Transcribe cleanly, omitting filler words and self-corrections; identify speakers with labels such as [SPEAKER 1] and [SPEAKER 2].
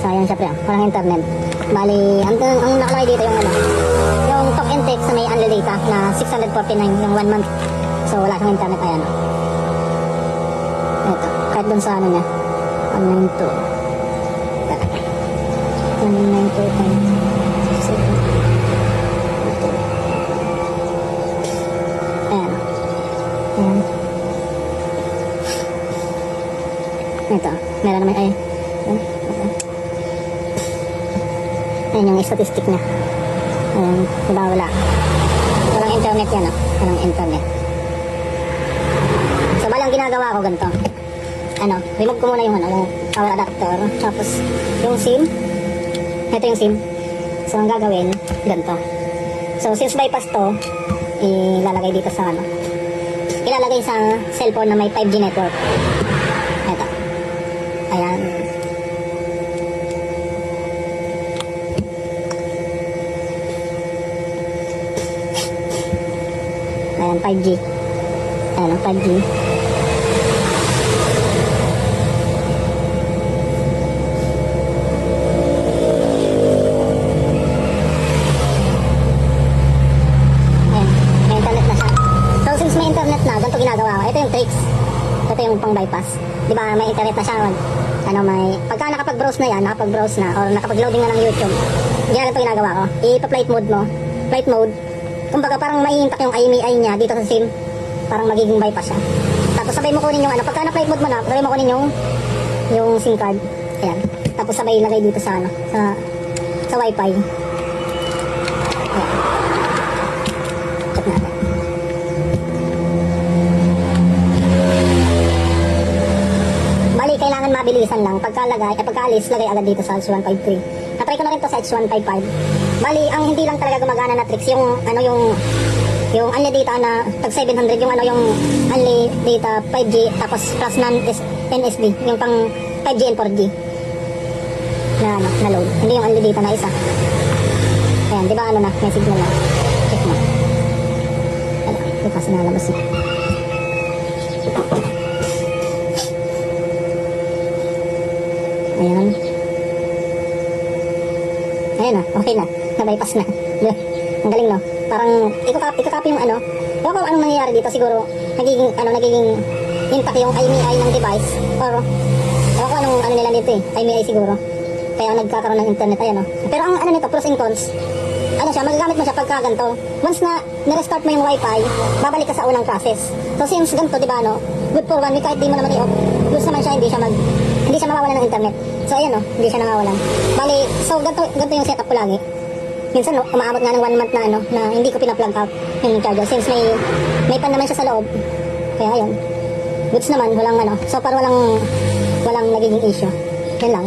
[SPEAKER 1] So ayan siya pre, walang internet. Bali, ang nakalagay dito yung ano, yung talk and text na may unlimited data na 649 yung 1 month. So wala siyang internet, ayan. Ito, kahit dun sa ano niya, 192. 192.7. Ayan. Ayan. Ito, meron naman ay. Ayan yung statistic niya. Ayan, diba wala. Walang internet yan, oh. Walang internet. So, balang ginagawa ko ganito. Ano, remove ko muna yung ano, yung power adapter. Tapos, yung SIM. Ito yung SIM. So, ang gagawin, ganito. So, since bypass to, ilalagay dito sa ano. Ilalagay sa cellphone na may 5G network. Ito. Ayan. Ayan, 5G. Ayan, 5G. Ayan, may internet na siya. So, since may internet na, ganito ginagawa ko. Ito yung tricks. Ito yung pang bypass. Diba, may internet na siya. Ano, pagka nakapag-browse na yan, nakapag-browse na, or nakapag-loading na ng YouTube, ganito ginagawa ko. I-flight mode mo. Flight mode. Kumbaga parang maiintak yung IMEI niya dito sa SIM. Parang magiging bypass siya. Tapos sabay mo kunin yung ano, pagka na-flight mode mo na, sabay mo kunin yung SIM card. Ayan. Tapos sabay ilagay dito sa ano, sa Wi-Fi. Ayan. Check natin. Bali, kailangan mabilisan lang. Pagkaalis, lagay agad dito sa H153. Natry ko na rin to sa H155. Bali, ang hindi lang talaga gumagana na tricks, yung ano, yung unli data na tag 700, yung ano, yung unli data 5G, tapos plus NSD, yung pang 5G and 4G na ano, na load. Hindi yung unli data na isa. Ayan, di ba ano na, may signal na. Check mo. Ayan, di kasi nalabas na. Ayan. Ayan na, okay na. Na-bypass na. Ang galing, no? Parang, ikakopy yung ano. Ewan ko anong nangyayari dito. Siguro, nagiging intact yung IMEI ng device. Or, ewan ko anong ano nila dito eh. IMEI siguro. Kaya nagkakaroon ng internet. Ayan, no? Pero ang ano nito, pros and cons. Ano siya, magagamit mo siya pagka ganito. Once na nirestart mo yung wifi, babalik ka sa unang process. So, since ganito, di ba, no? Good for 1 week, kahit di mo naman i-off. Plus naman siya, hindi siya mawawalan ng internet. So, ayan, no? Hindi siya nawawalan. Bali, so, ganito yung setup ko lagi. Minsan, no, umaabot nga ng 1 month na, ano, na hindi ko pina-plug out yung charger. Since may pan naman siya sa loob. Kaya, ayun. Goods naman, walang, ano, so far walang nagiging issue. Yun lang.